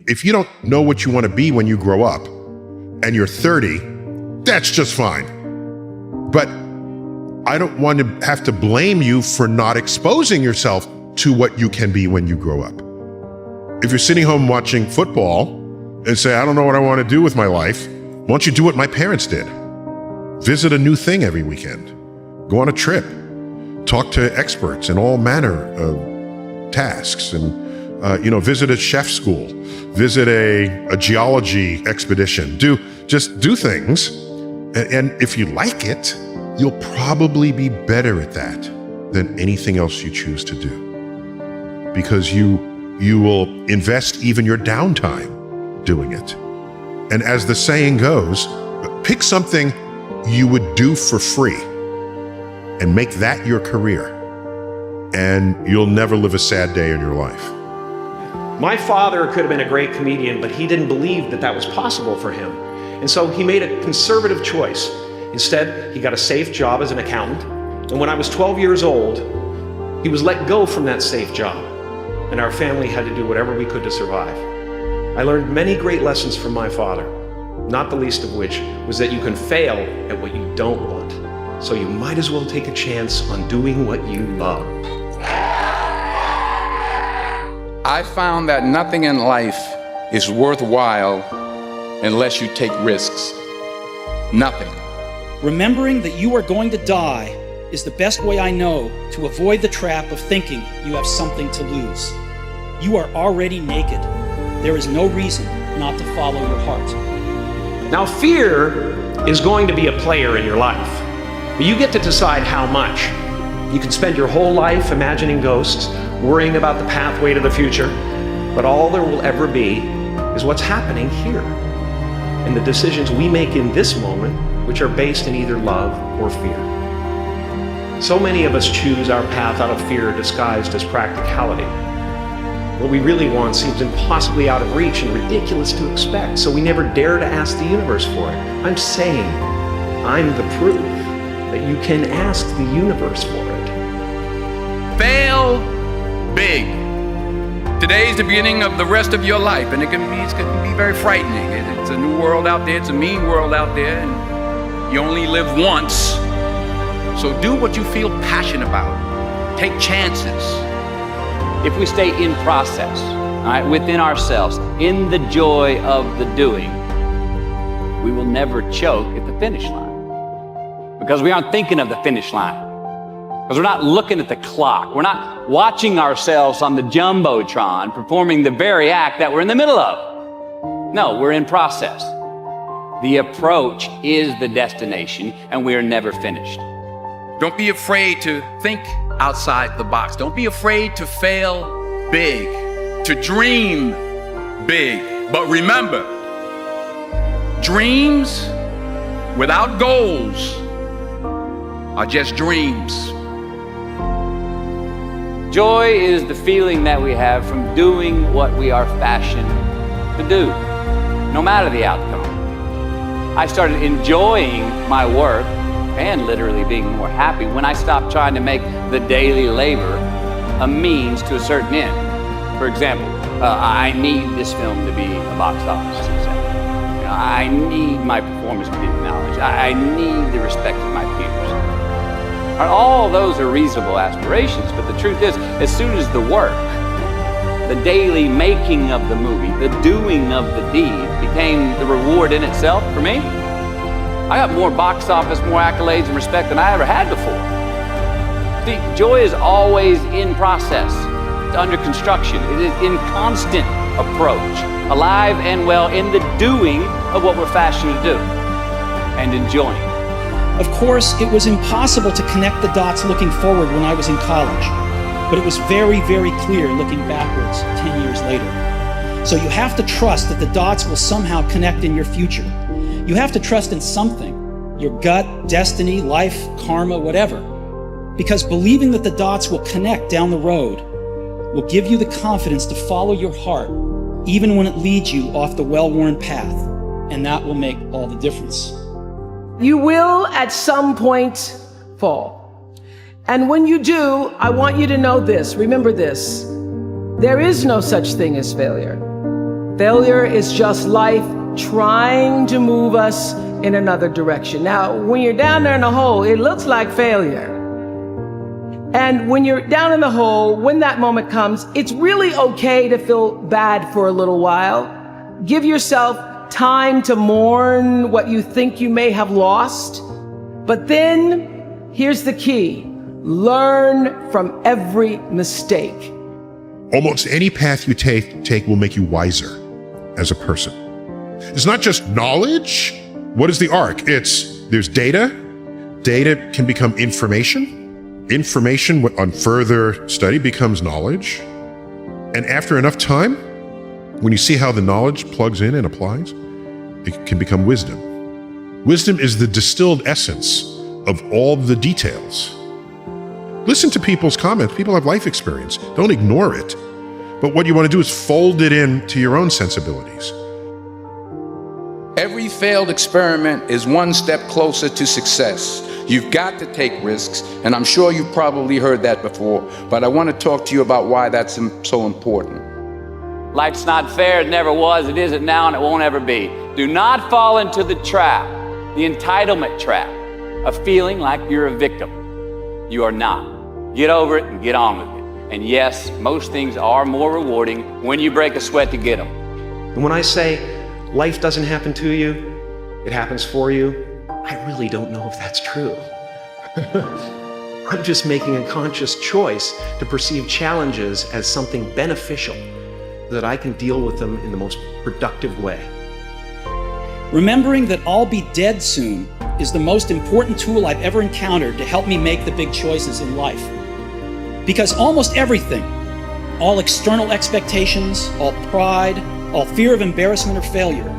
If you don't know what you want to be when you grow up and you're 30, that's just fine. But I don't want to have to blame you for not exposing yourself to what you can be when you grow up. If you're sitting home watching football and say, I don't know what I want to do with my life, why don't you do what my parents did? Visit a new thing every weekend. Go on a trip. Talk to experts in all manner of tasks, and visit a chef school, visit a geology expedition. Just do things, and if you like it, you'll probably be better at that than anything else you choose to do, because you will invest even your downtime doing it. And as the saying goes, pick something you would do for free and make that your career, and you'll never live a sad day in your life. My father could have been a great comedian, but he didn't believe that that was possible for him. And so he made a conservative choice. Instead, he got a safe job as an accountant. And when I was 12 years old, he was let go from that safe job. And our family had to do whatever we could to survive. I learned many great lessons from my father, not the least of which was that you can fail at what you don't want. So you might as well take a chance on doing what you love. I found that nothing in life is worthwhile unless you take risks. Nothing. Remembering that you are going to die is the best way I know to avoid the trap of thinking you have something to lose. You are already naked. There is no reason not to follow your heart. Now, fear is going to be a player in your life, but you get to decide how much. You can spend your whole life imagining ghosts, worrying about the pathway to the future, but all there will ever be is what's happening here, and the decisions we make in this moment, which are based in either love or fear. So many of us choose our path out of fear disguised as practicality. What we really want seems impossibly out of reach and ridiculous to expect, so we never dare to ask the universe for it. I'm saying, I'm the proof that you can ask the universe for it. Fail big. Today's the beginning of the rest of your life, and it can be very frightening. It's a new world out there, it's a mean world out there, and you only live once. So do what you feel passionate about. Take chances. If we stay in process, all right, within ourselves, in the joy of the doing, we will never choke at the finish line. Because we aren't thinking of the finish line. Because we're not looking at the clock. We're not watching ourselves on the Jumbotron performing the very act that we're in the middle of. No, we're in process. The approach is the destination, and we are never finished. Don't be afraid to think outside the box. Don't be afraid to fail big, to dream big. But remember, dreams without goals are just dreams. Joy is the feeling that we have from doing what we are fashioned to do, no matter the outcome. I started enjoying my work and literally being more happy when I stopped trying to make the daily labor a means to a certain end. For example, I need this film to be a box office success. I need my performance to be acknowledged. I need the respect of my peers. All those are reasonable aspirations, but the truth is, as soon as the work, the daily making of the movie, the doing of the deed became the reward in itself for me, I got more box office, more accolades and respect than I ever had before. See, joy is always in process. It's under construction. It is in constant approach, alive and well in the doing of what we're fashioned to do and enjoying. Of course, it was impossible to connect the dots looking forward when I was in college, but it was very, very clear looking backwards 10 years later. So you have to trust that the dots will somehow connect in your future. You have to trust in something, your gut, destiny, life, karma, whatever. Because believing that the dots will connect down the road will give you the confidence to follow your heart, even when it leads you off the well-worn path, and that will make all the difference. You will at some point fall. And when you do, I want you to know this, remember this, there is no such thing as failure. Failure is just life trying to move us in another direction. Now, when you're down there in the hole, it looks like failure. And when you're down in the hole, when that moment comes, it's really okay to feel bad for a little while. Give yourself time to mourn what you think you may have lost. But then, here's the key. Learn from every mistake. Almost any path you take will make you wiser as a person. It's not just knowledge. What is the arc? There's data. Data can become information. Information on further study becomes knowledge. And after enough time, when you see how the knowledge plugs in and applies, it can become wisdom. Wisdom is the distilled essence of all the details. Listen to people's comments. People have life experience. Don't ignore it. But what you want to do is fold it into your own sensibilities. Every failed experiment is one step closer to success. You've got to take risks, and I'm sure you've probably heard that before, but I want to talk to you about why that's so important. Life's not fair, it never was, it isn't now, and it won't ever be. Do not fall into the trap, the entitlement trap, of feeling like you're a victim. You are not. Get over it and get on with it. And yes, most things are more rewarding when you break a sweat to get them. And when I say life doesn't happen to you, it happens for you, I really don't know if that's true. I'm just making a conscious choice to perceive challenges as something beneficial so that I can deal with them in the most productive way. Remembering that I'll be dead soon is the most important tool I've ever encountered to help me make the big choices in life. Because almost everything, all external expectations, all pride, all fear of embarrassment or failure,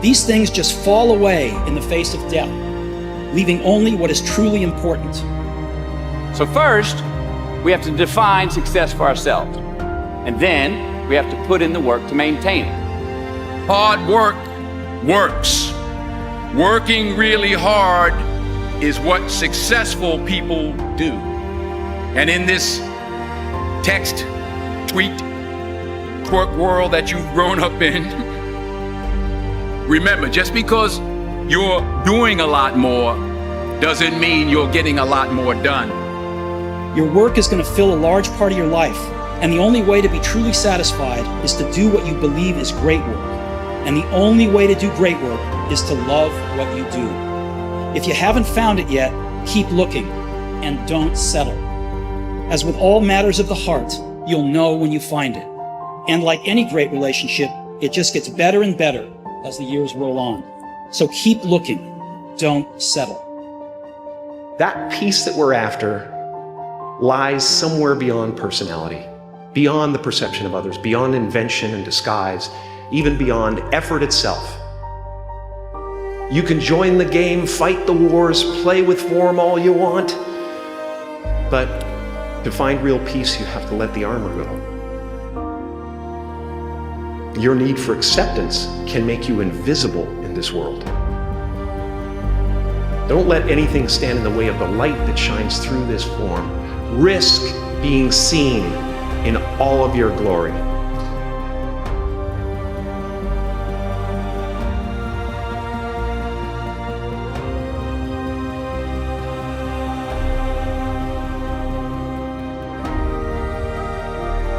these things just fall away in the face of death, leaving only what is truly important. So first, we have to define success for ourselves. And then we have to put in the work to maintain it. Hard work works. Working really hard is what successful people do. And in this text, tweet, twerk world that you've grown up in, remember, just because you're doing a lot more doesn't mean you're getting a lot more done. Your work is going to fill a large part of your life, and the only way to be truly satisfied is to do what you believe is great work. And the only way to do great work is to love what you do. If you haven't found it yet, keep looking and don't settle. As with all matters of the heart, you'll know when you find it. And like any great relationship, it just gets better and better as the years roll on. So keep looking, don't settle. That peace that we're after lies somewhere beyond personality, beyond the perception of others, beyond invention and disguise, even beyond effort itself. You can join the game, fight the wars, play with form all you want, but to find real peace, you have to let the armor go. Your need for acceptance can make you invisible in this world. Don't let anything stand in the way of the light that shines through this form. Risk being seen in all of your glory.